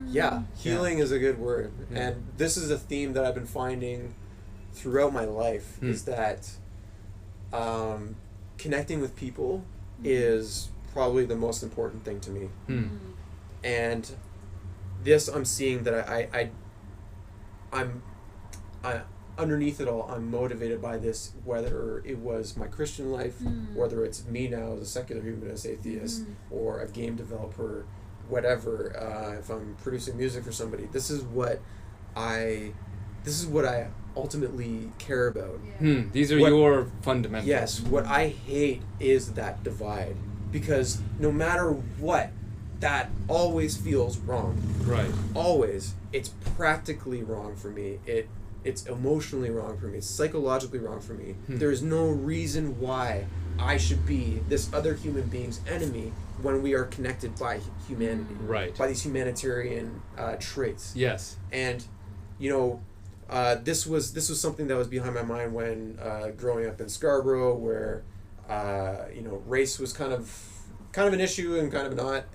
Yeah, healing is a good word. And this is a theme that I've been finding throughout my life, is that connecting with people is probably the most important thing to me. And this, I'm seeing that I'm underneath it all, I'm motivated by this, whether it was my Christian life, whether it's me now as a secular humanist atheist, or a game developer, whatever. If I'm producing music for somebody, this is what I ultimately care about. These are your fundamentals. Yes, what I hate is that divide, because no matter what, that always feels wrong. Right. Always. It's practically wrong for me. It's emotionally wrong for me. It's psychologically wrong for me. There's no reason why I should be this other human being's enemy when we are connected by humanity. Right. By these humanitarian traits. Yes. And, this was something that was behind my mind when growing up in Scarborough, where race was kind of an issue and kind of not.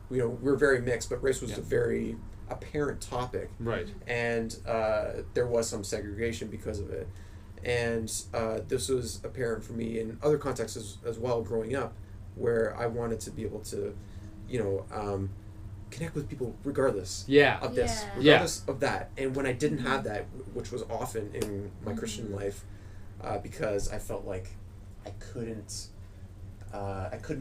We were very mixed, but race was a very apparent topic. Right. And there was some segregation because of it. And this was apparent for me in other contexts as well growing up, where I wanted to be able to, connect with people regardless of this, regardless of that. And when I didn't have that, which was often in my Christian life, because I felt like I couldn't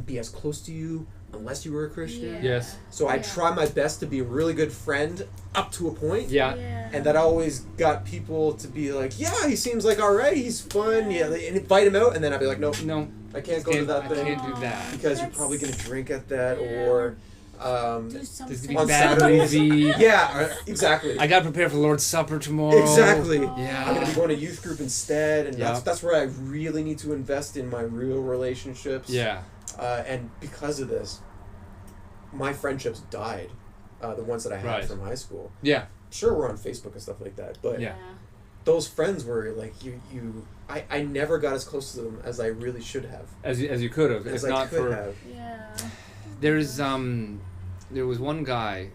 be as close to you unless you were a Christian. Yes. So I try my best to be a really good friend up to a point. Yeah. And that always got people to be like, yeah, he seems like all right, he's fun, and invite him out, and then I'd be like, no, I can't go to that thing. I can't do that. Because you're probably going to drink at that, or do something on bad Saturdays. movie. Yeah, exactly. I got to prepare for Lord's Supper tomorrow. Exactly. Yeah. I'm going to be going to youth group instead, and that's where I really need to invest in my real relationships. Yeah. And because of this, my friendships died, the ones that I had from high school. Yeah. Sure, we're on Facebook and stuff like that, but those friends were like, I never got as close to them as I really should have. As you could have. As if I not could for, have. Yeah. There was one guy.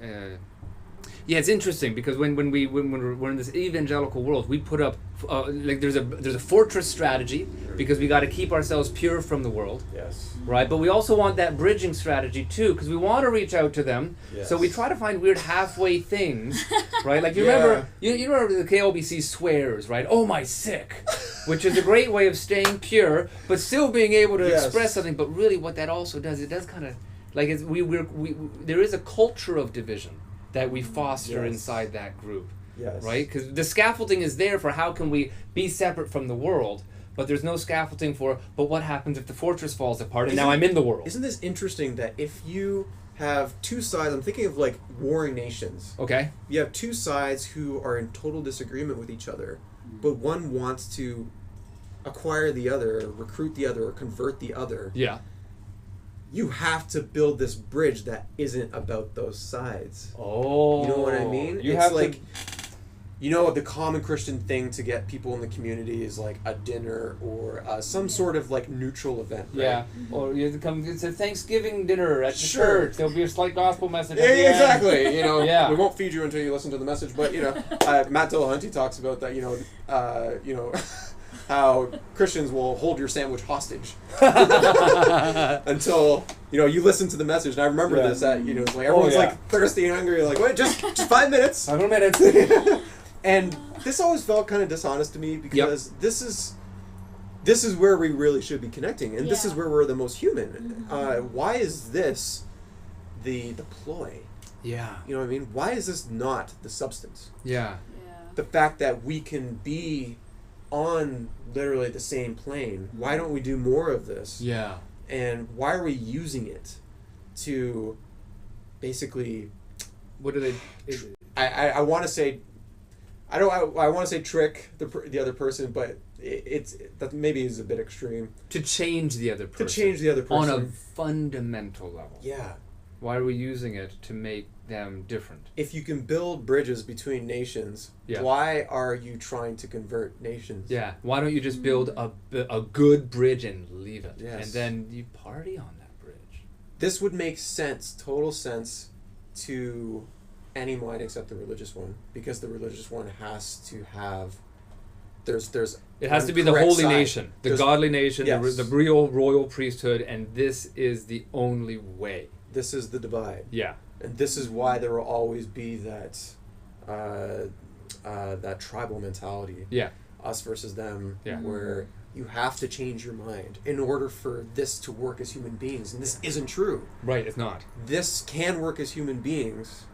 It's interesting because when we're in this evangelical world, we put up there's a fortress strategy because we got to keep ourselves pure from the world. Yes. Right, but we also want that bridging strategy too, because we want to reach out to them. Yes. So we try to find weird halfway things, right? Like you remember the KLBC swears, right? Oh my sick, which is a great way of staying pure, but still being able to express something. But really, what that also does, it does kind of like there is a culture of division that we foster inside that group. Yes. Right? Because the scaffolding is there for how can we be separate from the world, but there's no scaffolding for, but what happens if the fortress falls apart and now I'm in the world? Isn't this interesting that if you have two sides, I'm thinking of like warring nations. Okay. You have two sides who are in total disagreement with each other, but one wants to acquire the other, recruit the other, or convert the other. Yeah. You have to build this bridge that isn't about those sides. Oh. You know what I mean? It's like, the common Christian thing to get people in the community is like a dinner or some sort of like neutral event. Right? Yeah. Or you come to Thanksgiving dinner at the church. There'll be a slight gospel message. Yeah, exactly. We won't feed you until you listen to the message. But Matt Dillahunty talks about that. How Christians will hold your sandwich hostage until you listen to the message. And I remember this. It's like everyone's like thirsty and hungry. Like, wait, just 5 minutes. 5 minutes. And this always felt kind of dishonest to me because this is where we really should be connecting, and this is where we're the most human. Why is this the ploy? Yeah. You know what I mean? Why is this not the substance? Yeah. The fact that we can be on literally the same plane. Why don't we do more of this? Yeah. And why are we using it to basically? What do they? I want to say. I want to say trick the other person, but that maybe is a bit extreme. To change the other person. To change the other person on a fundamental level. Yeah. Why are we using it to make them different? If you can build bridges between nations, why are you trying to convert nations? Yeah. Why don't you just build a good bridge and leave it? Yes. And then you party on that bridge. This would make sense, total sense, to any mind except the religious one, because the religious one has to have. There's. It has to be the holy side. nation, the godly nation, Yes. the real royal priesthood, and this is the only way. This is the divide. Yeah. And this is why there will always be that that tribal mentality. Yeah. Us versus them. Yeah. Where you have to change your mind in order for this to work as human beings, and this isn't true. Right, it's not. This can work as human beings,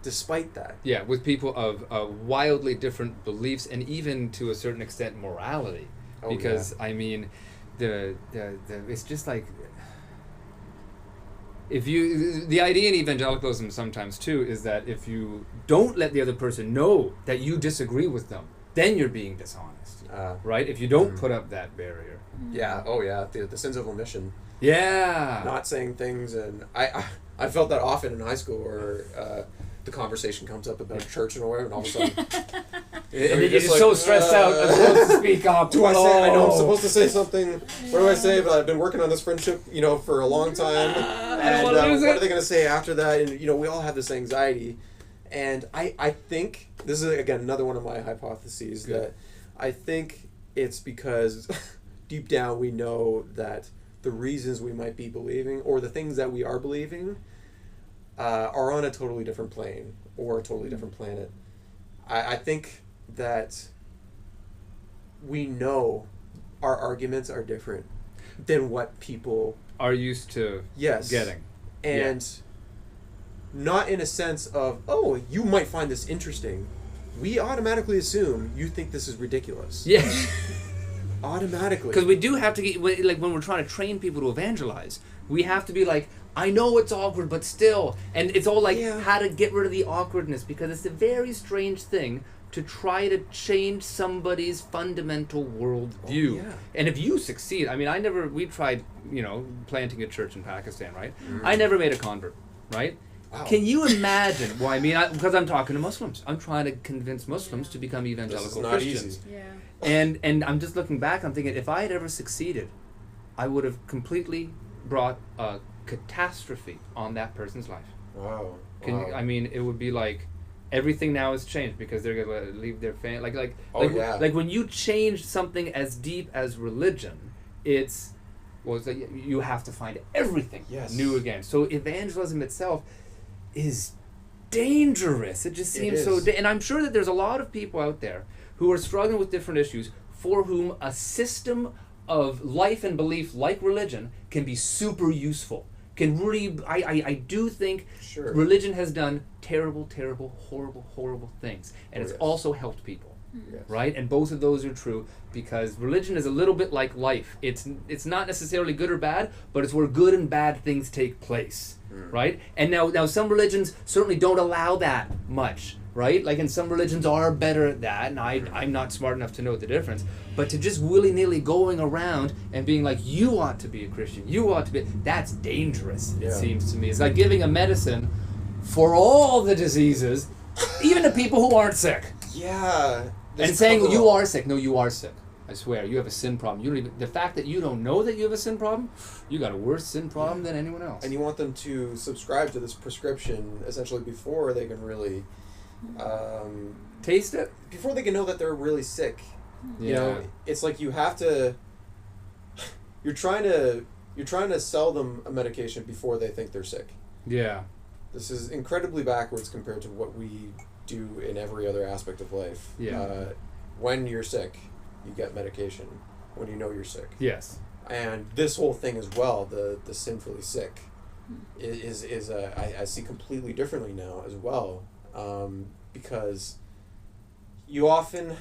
despite that. Yeah, with people of wildly different beliefs and even to a certain extent morality, because I mean, the it's just like. If you, the idea in evangelicalism sometimes too is that if you don't let the other person know that you disagree with them, then you're being dishonest, right? If you don't put up that barrier. Yeah. The sins of omission. Yeah. Not saying things, and I felt that often in high school where the conversation comes up about church and whatever, and all of a sudden, and you're just so stressed out and supposed to speak up. Do I say? I know I'm supposed to say something. What do I say? But I've been working on this friendship, for a long time, and what are they going to say after that? And we all have this anxiety, and I think this is again another one of my hypotheses that I think it's because deep down we know that the reasons we might be believing or the things that we are believing are on a totally different plane or a totally different planet. I think that we know our arguments are different than what people are used to getting. And not in a sense of, oh, you might find this interesting. We automatically assume you think this is ridiculous. Yeah. Automatically. Because we do have to get, like when we're trying to train people to evangelize, we have to be like, I know it's awkward, but still. And it's all like how to get rid of the awkwardness, because it's a very strange thing to try to change somebody's fundamental worldview. Oh, yeah. And if you succeed, I mean, we tried, planting a church in Pakistan, right? I never made a convert, right? Wow. Can you imagine? Well, I mean, because I'm talking to Muslims. I'm trying to convince Muslims to become evangelical Christians. Easy. Yeah. And I'm just looking back, I'm thinking, if I had ever succeeded, I would have completely brought a catastrophe on that person's life. Wow. I mean, it would be like everything now has changed because they're gonna leave their family. Like when you change something as deep as religion, it's like you have to find everything new again. So evangelism itself is dangerous. It just seems so. And I'm sure that there's a lot of people out there who are struggling with different issues for whom a system of life and belief like religion can be super useful. Can really, I do think religion has done terrible, horrible things, and it's also helped people, right? And both of those are true, because religion is a little bit like life. It's not necessarily good or bad, but it's where good and bad things take place, right? And now some religions certainly don't allow that much, right? Like, and some religions are better at that, and I'm not smart enough to know the difference. But to just willy-nilly going around and being like, you ought to be a Christian, you ought to be, that's dangerous, it seems to me. It's like giving a medicine for all the diseases, even to people who aren't sick. Yeah. And saying, you are sick. No, you are sick. I swear, you have a sin problem. You don't even, the fact that you don't know that you have a sin problem, you got a worse sin problem than anyone else. And you want them to subscribe to this prescription essentially before they can really taste it, before they can know that they're really sick. You know, it's like you have to. You're trying to sell them a medication before they think they're sick. Yeah. This is incredibly backwards compared to what we do in every other aspect of life. Yeah. When you're sick, you get medication. When you know you're sick. Yes. And this whole thing as well, the sinfully sick, is I see completely differently now as well, because you often.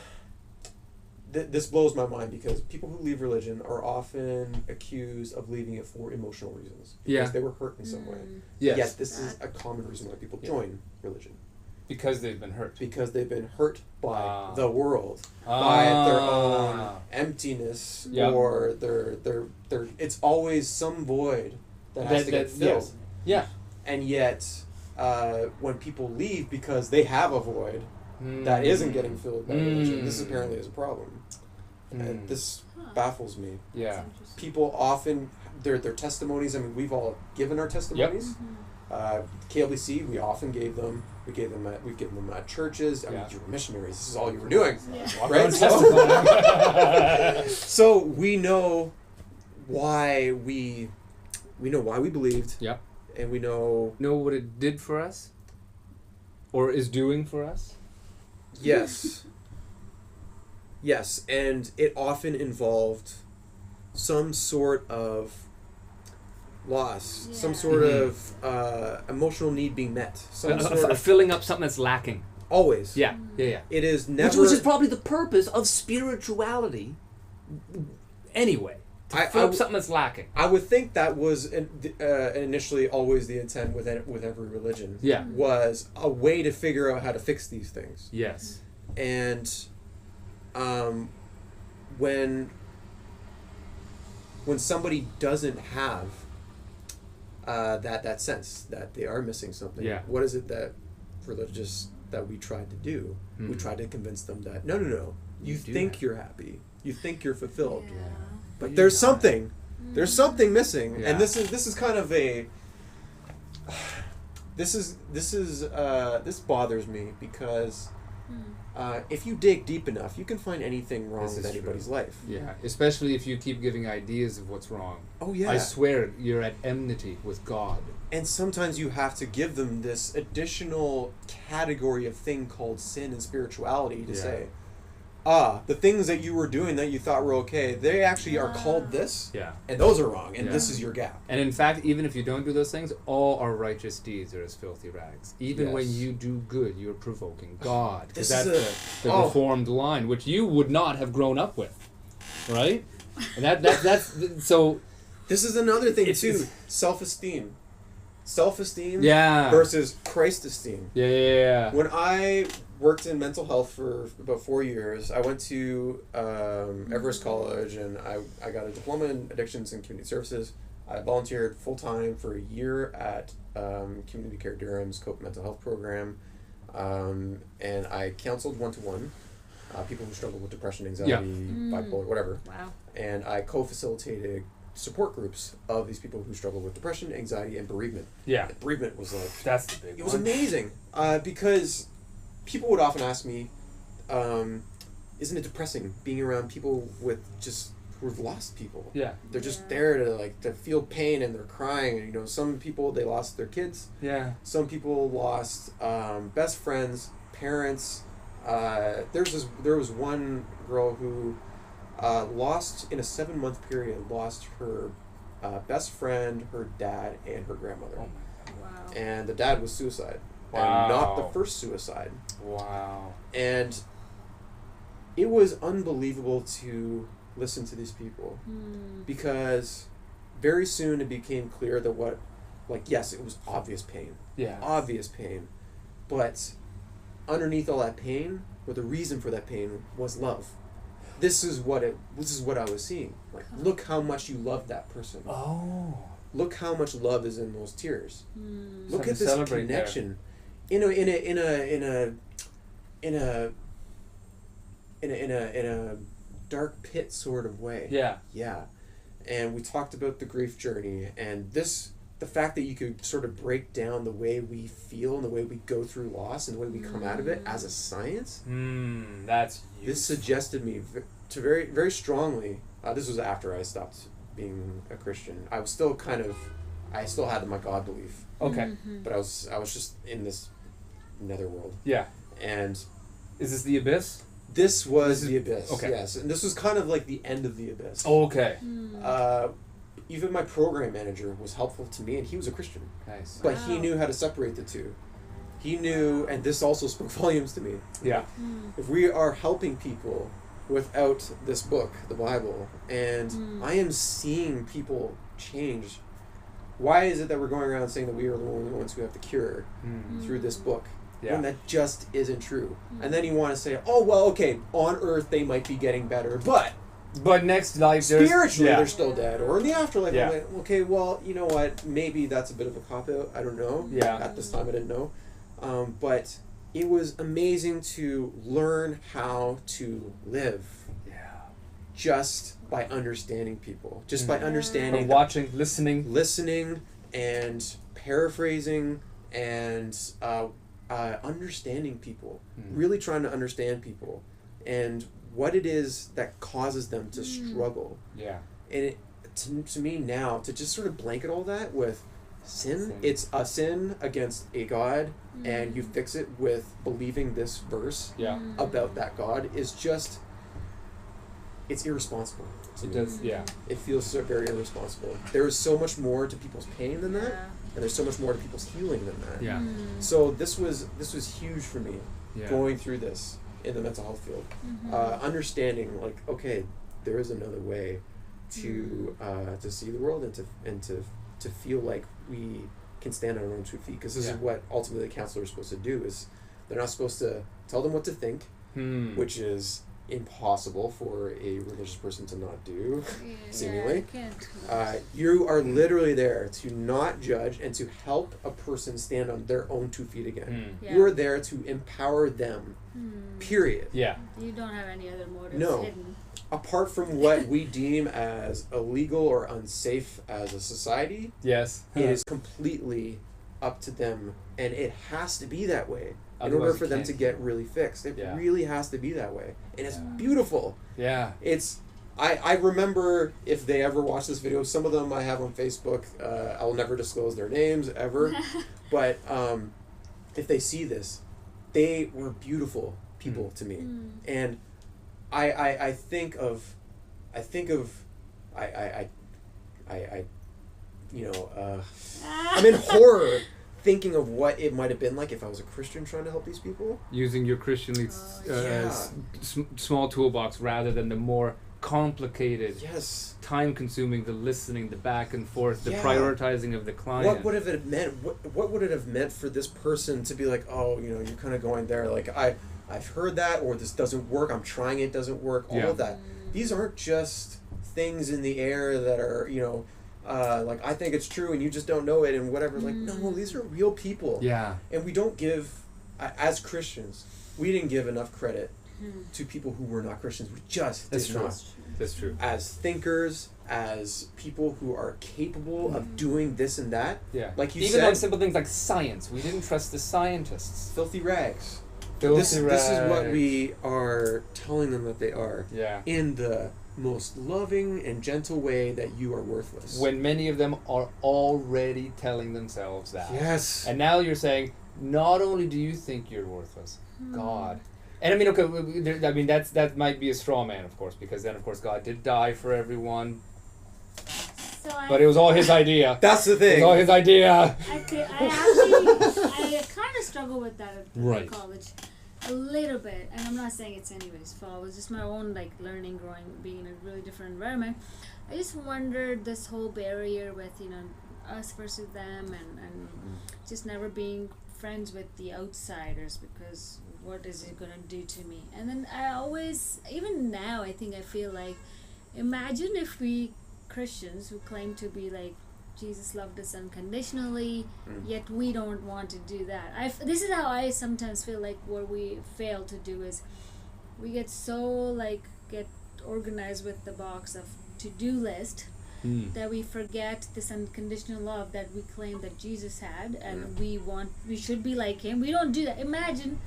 This blows my mind, because people who leave religion are often accused of leaving it for emotional reasons. Because they were hurt in some way. Yes. Yet this is a common reason why people join religion. Because they've been hurt. Because they've been hurt by the world, by their own emptiness, or their. It's always some void that has to get filled. Yeah. And yet, when people leave because they have a void that isn't getting filled by religion, this apparently is a problem. And this baffles me. Yeah. People often, their testimonies, I mean, we've all given our testimonies. KLBC, we've given them at churches. I mean, you were missionaries. This is all you were doing, right? So we know why we believed. Yep. And we know what it did for us, or is doing for us. Yes. Yes, and it often involved some sort of loss, some sort of emotional need being met, some sort of filling up something that's lacking. Always. Yeah. It is never... Which is probably the purpose of spirituality anyway. To fill up something that's lacking. I would think that was initially always the intent with every religion. Yeah. Was a way to figure out how to fix these things. Yes. And when somebody doesn't have that sense that they are missing something, what is it that we tried to do? We tried to convince them that no, you think you're happy, you think you're fulfilled, but there's something missing, and this is kind of a this bothers me because if you dig deep enough, you can find anything wrong with anybody's life. Yeah, especially if you keep giving ideas of what's wrong. Oh yeah. I swear you're at enmity with God. And sometimes you have to give them this additional category of thing called sin and spirituality to say, the things that you were doing that you thought were okay, they actually are called this, and those are wrong, and this is your gap. And in fact, even if you don't do those things, all our righteous deeds are as filthy rags. Even when you do good, you're provoking God. That's the reformed line, which you would not have grown up with, right? And that's so... This is another thing, too. Self-esteem. Self-esteem versus Christ-esteem. Yeah. When I worked in mental health for about 4 years, I went to Everest College, and I got a diploma in addictions and community services. I volunteered full-time for a year at Community Care Durham's COPE mental health program, and I counseled one-to-one people who struggle with depression, anxiety, bipolar, whatever. Wow. And I co-facilitated support groups of these people who struggle with depression, anxiety, and bereavement. Yeah. And bereavement was like... That's the big one. It was amazing. Because people would often ask me, isn't it depressing being around people who've lost people? Yeah. They're just there to feel pain, and they're crying. Some people, they lost their kids. Yeah. Some people lost best friends, parents. There was one girl who lost, in a 7-month period, lost her best friend, her dad, and her grandmother. Oh my God. Wow. And the dad was suicide. Wow. And not the first suicide. Wow. And it was unbelievable to listen to these people. Because very soon it became clear that yes, it was obvious pain. Yeah. Obvious pain. But underneath all that pain, or the reason for that pain, was love. This is what I was seeing. Like, look how much you love that person. Oh. Look how much love is in those tears. Look at this connection. In a dark pit sort of way. Yeah. Yeah. And we talked about the grief journey, and the fact that you could sort of break down the way we feel and the way we go through loss and the way we come out of it as a science. That's useful. This suggested me to very, very strongly. This was after I stopped being a Christian. I was still I still had my God belief. Okay. But I was just in this netherworld. Yeah. And is this the abyss? This was the abyss. Okay. Yes, and this was kind of like the end of the abyss. Oh, okay. Even my program manager was helpful to me, and he was a Christian. Nice. But he knew how to separate the two. He knew, and this also spoke volumes to me. Yeah. If we are helping people without this book, the Bible, and I am seeing people change, why is it that we're going around saying that we are the only ones who have the cure through this book? Yeah. When that just isn't true. And then you want to say, oh, well, okay, on Earth they might be getting better, but next life, spiritually they're still dead, or in the afterlife. Yeah. I'm like, okay, well, you know what? Maybe that's a bit of a cop out. I don't know. Yeah. At this time, I didn't know. But it was amazing to learn how to live. Yeah. Just by understanding people, just by understanding, watching, listening, and paraphrasing and understanding people, really trying to understand people and what it is that causes them to struggle. Yeah. And it, to me now, to just sort of blanket all that with sin, it's a sin against a God, and you fix it with believing this verse about that God is just, it's irresponsible. It does, yeah. It feels so very irresponsible. There is so much more to people's pain than that, and there's so much more to people's healing than that. Yeah. So this was huge for me, going through this in the mental health field. Understanding, like, okay, there is another way to see the world and to feel like we can stand on our own 2 feet, because this is what ultimately the counselor is supposed to do. Is they're not supposed to tell them what to think, which is impossible for a religious person to not do, seemingly. You are literally there to not judge and to help a person stand on their own 2 feet again. You are there to empower them, period. Yeah. You don't have any other motives hidden. Apart from what we deem as illegal or unsafe as a society, it is completely up to them, and it has to be that way. In order for them to get really fixed. It really has to be that way. And it's beautiful. Yeah. It's, I remember, if they ever watch this video, some of them I have on Facebook, I will never disclose their names, ever. But if they see this, they were beautiful people to me. And I think of you know, I'm in horror thinking of what it might have been like if I was a Christian trying to help these people. Using your Christianly small toolbox rather than the more complicated, time-consuming, the listening, the back and forth, the prioritizing of the client. What would it have meant? What would it have meant for this person to be like, oh, you know, you're kind of going there, like, I've heard that, or this doesn't work, I'm trying, it doesn't work, all of that. These aren't just things in the air that are, you know, like, I think it's true and you just don't know it and whatever. Like, no, these are real people. Yeah. And we don't give, as Christians, we didn't give enough credit to people who were not Christians. We just did not. That's true. As thinkers, as people who are capable of doing this and that. Yeah. Like you said. Even on simple things like science. We didn't trust the scientists. Filthy rags. This is what we are telling them that they are. Yeah. In the most loving and gentle way that you are worthless. When many of them are already telling themselves that. Yes. And now you're saying, not only do you think you're worthless, God. And I mean, okay, I mean that might be a straw man, of course, because then, of course, God did die for everyone. But it was all his idea. That's the thing. It was all his idea. I kind of struggle with that at college. A little bit, and I'm not saying it's anybody's fault. It was just my own, like, learning, growing, being in a really different environment. I just wondered this whole barrier with, you know, us versus them, and just never being friends with the outsiders, because what is it gonna do to me? And then I always, even now, I think I feel like, imagine if we Christians who claim to be like, Jesus loved us unconditionally, yet we don't want to do that. This is how I sometimes feel like what we fail to do is we get so, get organized with the box of to-do list that we forget this unconditional love that we claim that Jesus had, and we should be like him. We don't do that. Imagine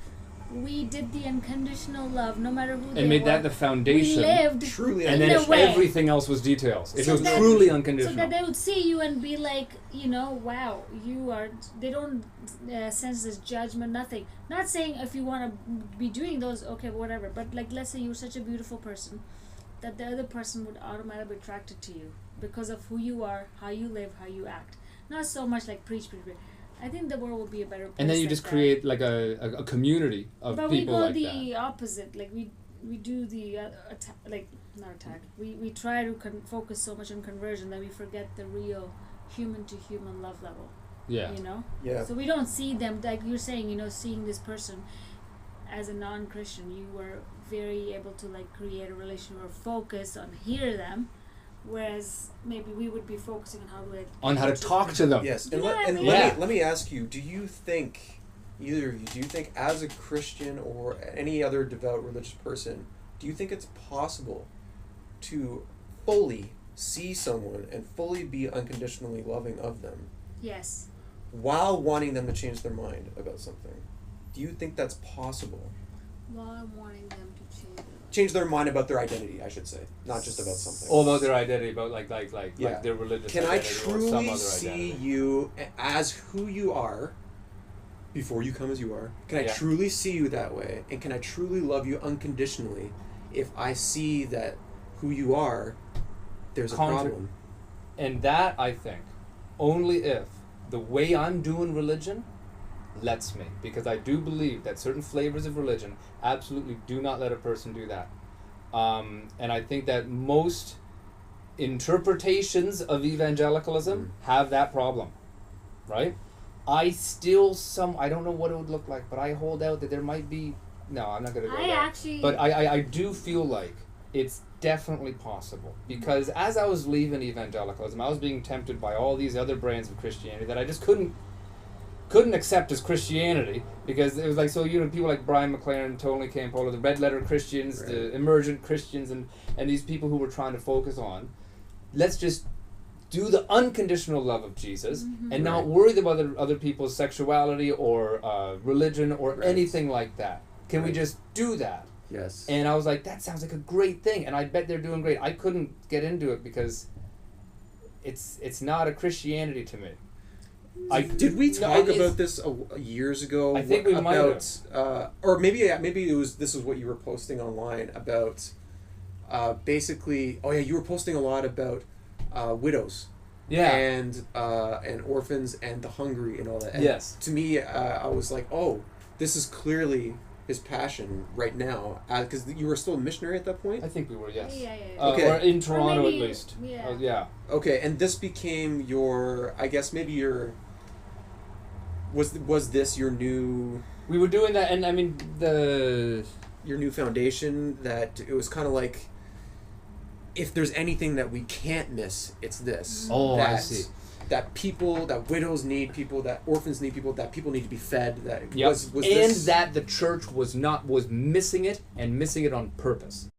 we did the unconditional love, no matter who they were. And made that the foundation. We lived truly, and then everything else was details. It was truly unconditional. So that they would see you and be like, you know, wow, you are. They don't sense this judgment, nothing. Not saying if you want to be doing those, okay, whatever. But like, let's say you're such a beautiful person that the other person would automatically be attracted to you because of who you are, how you live, how you act. Not so much like preach. I think the world will be a better place. And then you just create like a community of people like that. But we go the opposite. Like we do the not attack. We try to focus so much on conversion that we forget the real human to human love level. Yeah. You know. Yeah. So we don't see them, like you're saying. You know, seeing this person as a non-Christian, you were very able to like create a relation or focus on hear them. Whereas maybe we would be focusing on how to talk to them. Yes, and let me ask you: do you think, either of you, do you think as a Christian or any other devout religious person, do you think it's possible to fully see someone and fully be unconditionally loving of them? Yes. while wanting them to change their mind about something. Do you think that's possible? While wanting them to change their mind about their identity, I should say, not just about something. Oh, about their identity, about like their religious Can identity I or some truly other see identity. you as who you are before you come as you are? Can I truly see you that way? And can I truly love you unconditionally if I see that who you are, there's a problem? And that, I think, only if the way I'm doing religion lets me, because I do believe that certain flavors of religion absolutely do not let a person do that. And I think that most interpretations of evangelicalism have that problem, right? I don't know what it would look like, but I hold out that there might be, no, I'm not going to go there. But I do feel like it's definitely possible, because as I was leaving evangelicalism, I was being tempted by all these other brands of Christianity that I just couldn't accept as Christianity, because it was like, so, people like Brian McLaren, Tony Campolo, the red letter Christians, the emergent Christians, and these people who were trying to focus on, let's just do the unconditional love of Jesus and not worry about other people's sexuality or religion or anything like that. Can we just do that? Yes. And I was like, that sounds like a great thing, and I bet they're doing great. I couldn't get into it because it's not a Christianity to me. Did we talk about this years ago? I think we might have. Or maybe it was. This is what you were posting online about. Basically, you were posting a lot about widows. Yeah. And orphans and the hungry and all that. And yes. To me, I was like, this is clearly his passion right now, because you were still a missionary at that point. I think we were, yes. Yeah. Okay. Or in Toronto, at least. Yeah. Yeah. Okay, and this became your. I guess maybe your. Was this your new? We were doing that, and I mean your new foundation. That it was kind of like, if there's anything that we can't miss, it's this. Oh, I see. That widows need people, that orphans need people, that people need to be fed. That was and this, that the church was missing it, and missing it on purpose.